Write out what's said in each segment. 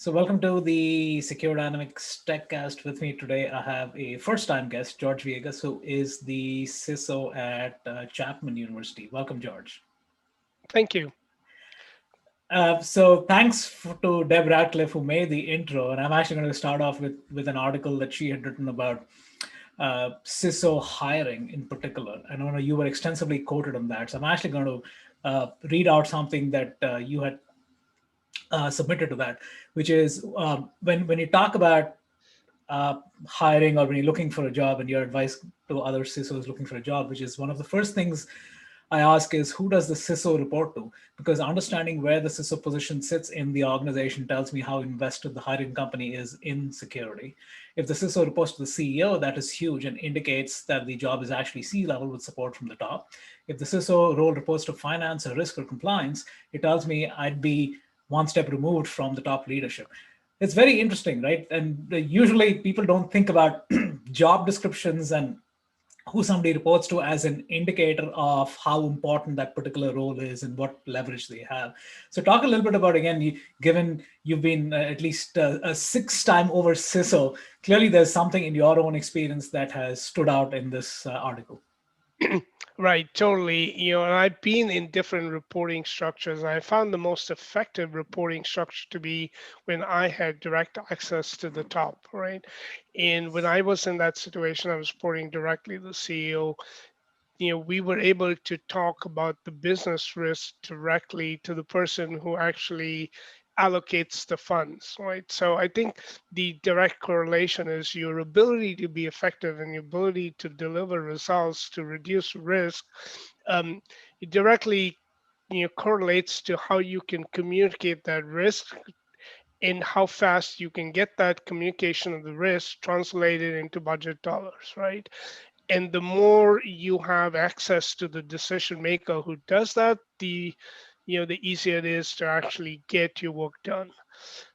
So, welcome to the Secure Dynamics TechCast. With me today, I have a first-time guest, George Villegas, who is the CISO at Chapman University. Welcome, George. Thank you. So, thanks to Deb Radcliffe who made the intro, and I'm actually going to start off with an article that she had written about CISO hiring in particular. I know you were extensively quoted on that, so I'm actually going to read out something that you had submitted to that, which is when you talk about hiring or when you're looking for a job and your advice to other CISOs looking for a job, which is one of the first things I ask is who does the CISO report to? Because understanding where the CISO position sits in the organization tells me how invested the hiring company is in security. If the CISO reports to the CEO, that is huge and indicates that the job is actually C-level with support from the top. If the CISO role reports to finance or risk or compliance, it tells me I'd be one step removed from the top leadership. It's very interesting, right? And usually people don't think about job descriptions and who somebody reports to as an indicator of how important that particular role is and what leverage they have. So talk a little bit about, again, given you've been at least a six-time over CISO, clearly there's something in your own experience that has stood out in this article. Right, totally. And I've been in different reporting structures. I found the most effective reporting structure to be when I had direct access to the top, right? And when I was in that situation, I was reporting directly to the CEO. We were able to talk about the business risk directly to the person who actually allocates the funds, right? So I think the direct correlation is your ability to be effective and your ability to deliver results to reduce risk. It directly correlates to how you can communicate that risk and how fast you can get that communication of the risk translated into budget dollars, right? And the more you have access to the decision maker who does that, the easier it is to actually get your work done.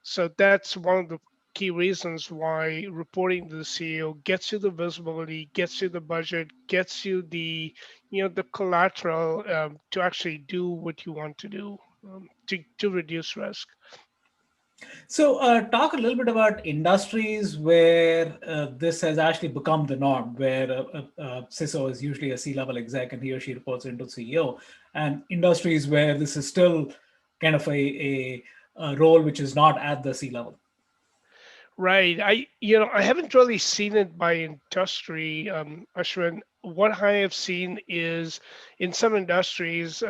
So that's one of the key reasons why reporting to the CEO gets you the visibility, gets you the budget, gets you the collateral to actually do what you want to do to reduce risk. So, talk a little bit about industries where this has actually become the norm, where CISO is usually a C-level exec and he or she reports into CEO, and industries where this is still kind of a role which is not at the C-level. Right. I haven't really seen it by industry, Ashwin. What I have seen is in some industries,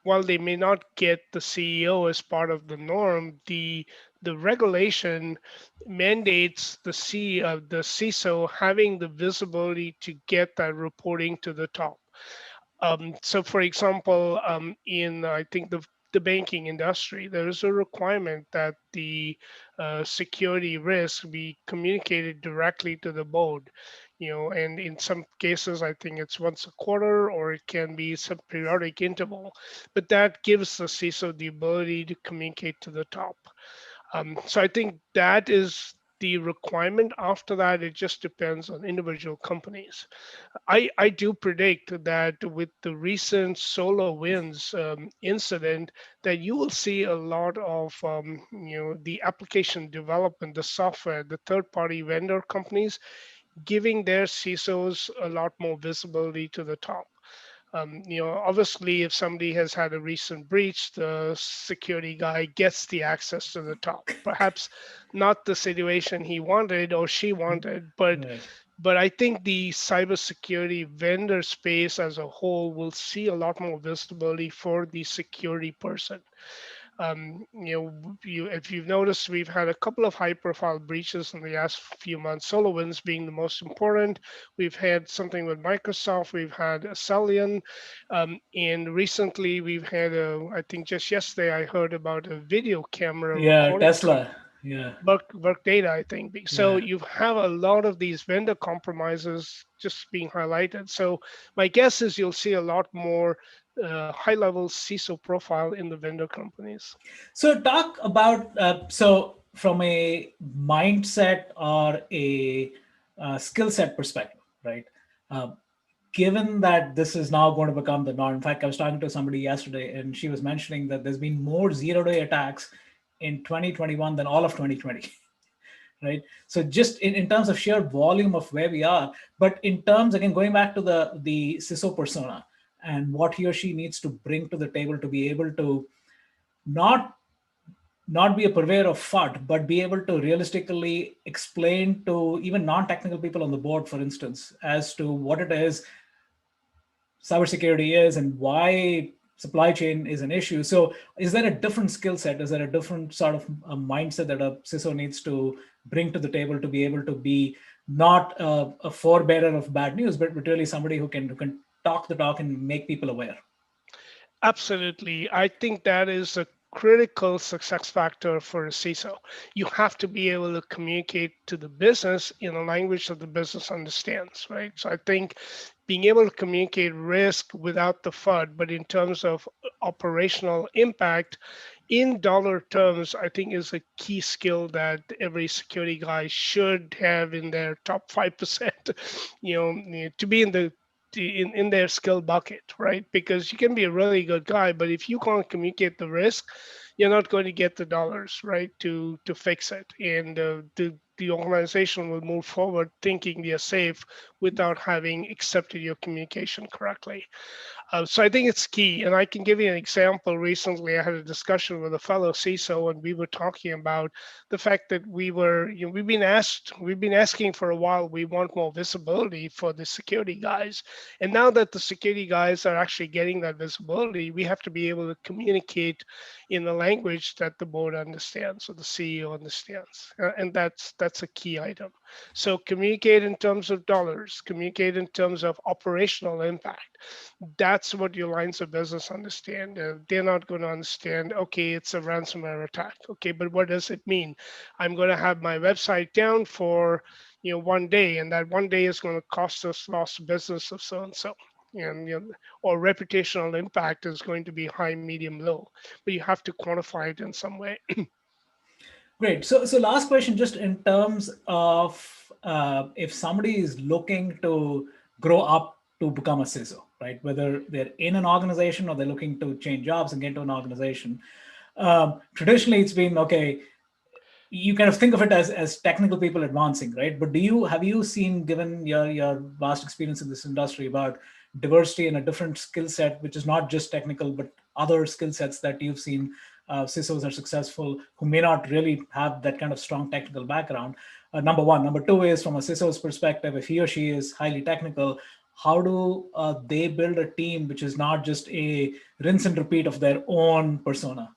while they may not get the CEO as part of the norm, the regulation mandates the CISO having the visibility to get that reporting to the top. So, for example, in I think the banking industry, there is a requirement that the security risk be communicated directly to the board. And in some cases, I think it's once a quarter or it can be some periodic interval, but that gives the CISO the ability to communicate to the top. So I think that is the requirement. After that, it just depends on individual companies. I do predict that with the recent SolarWinds incident, that you will see a lot of the application development, the software, the third-party vendor companies giving their CISOs a lot more visibility to the top. Obviously, if somebody has had a recent breach, the security guy gets the access to the top. Perhaps not the situation he wanted or she wanted, but Right. but I think the cybersecurity vendor space as a whole will see a lot more visibility for the security person. If you've noticed, we've had a couple of high-profile breaches in the last few months. SolarWinds being the most important. We've had something with Microsoft. We've had Acelian, and recently we've had I think just yesterday I heard about a video camera Yeah, recording Tesla. Yeah, work data, I think. So yeah. you have a lot of these vendor compromises just being highlighted. So my guess is you'll see a lot more high-level CISO profile in the vendor companies. So talk about so from a mindset or a skill set perspective, right? Uh, Given that this is now going to become the norm. In fact, I was talking to somebody yesterday, and she was mentioning that there's been more zero-day attacks in 2021 than all of 2020. Right? So just in terms of sheer volume of where we are, but in terms, again, going back to the CISO persona and what he or she needs to bring to the table to be able to not not be a purveyor of FUD, but be able to realistically explain to even non-technical people on the board, for instance, as to what it is cybersecurity is and why supply chain is an issue. So is there a different skill set? Is there a different sort of a mindset that a CISO needs to bring to the table to be able to be not a forebearer of bad news, but really somebody who can talk the talk and make people aware? Absolutely. I think that is a critical success factor for a CISO. You have to be able to communicate to the business in a language that the business understands, right? So I think being able to communicate risk without the FUD, but in terms of operational impact, in dollar terms, I think is a key skill that every security guy should have in their top 5%, to be in their skill bucket, right? Because you can be a really good guy, but if you can't communicate the risk, you're not going to get the dollars, right, to fix it. And the organization will move forward thinking they're safe without having accepted your communication correctly. So I think it's key. And I can give you an example. Recently, I had a discussion with a fellow CISO, and we were talking about the fact that we've been asking for a while, we want more visibility for the security guys. And now that the security guys are actually getting that visibility, we have to be able to communicate in the language that the board understands or the CEO understands. And that's a key item. So communicate in terms of dollars, communicate in terms of operational impact. That's what your lines of business understand. They're not going to understand, okay, it's a ransomware attack. Okay, but what does it mean? I'm going to have my website down for 1 day, and that 1 day is going to cost us lost business of so and so. And or reputational impact is going to be high, medium, low, but you have to quantify it in some way. Great. So last question, just in terms of if somebody is looking to grow up to become a CISO, right? Whether they're in an organization or they're looking to change jobs and get to an organization. Traditionally, it's been okay. You kind of think of it as technical people advancing, right? But have you seen, given your vast experience in this industry, about diversity and a different skill set, which is not just technical, but other skill sets that you've seen CISOs are successful who may not really have that kind of strong technical background? Number one. Number two is, from a CISO's perspective, if he or she is highly technical, how do they build a team which is not just a rinse and repeat of their own persona?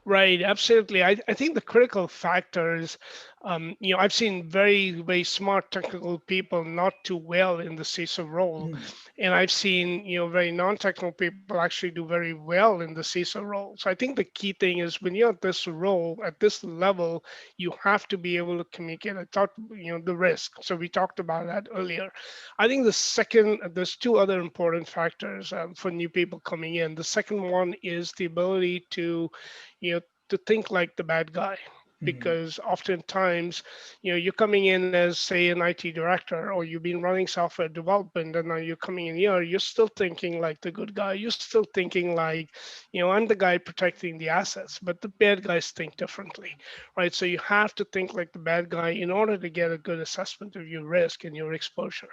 Right, absolutely. I think the critical factor is, I've seen very, very smart technical people not do well in the CISO role. And I've seen, very non-technical people actually do very well in the CISO role. So I think the key thing is when you're at this role, at this level, you have to be able to communicate. I thought, the risk. So we talked about that earlier. I think there's two other important factors for new people coming in. The second one is the ability to think like the bad guy, because oftentimes, you're coming in as, say, an IT director, or you've been running software development, and now you're coming in here, you're still thinking like the good guy. You're still thinking like, I'm the guy protecting the assets, but the bad guys think differently, right? So you have to think like the bad guy in order to get a good assessment of your risk and your exposure.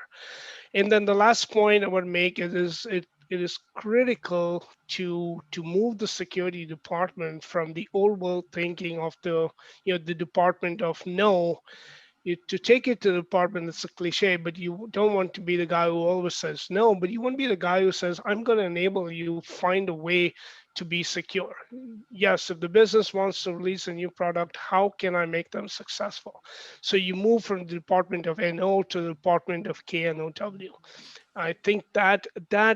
And then the last point I would make is it is critical to move the security department from the old world thinking of the department of no, to take it to the department. It's a cliche, but you don't want to be the guy who always says no, but you want to be the guy who says, I'm going to enable you find a way to be secure. Yes, if the business wants to release a new product, how can I make them successful? So you move from the department of NO to the department of KNOW. I think that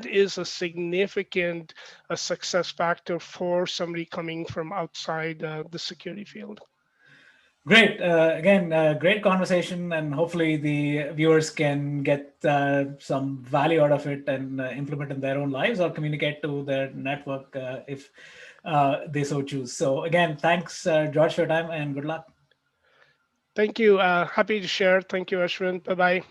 is a significant success factor for somebody coming from outside the security field. Great. Again, great conversation, and hopefully the viewers can get some value out of it and implement in their own lives or communicate to their network if they so choose. So again, thanks, George, for your time, and good luck. Thank you. Happy to share. Thank you, Ashwin. Bye-bye.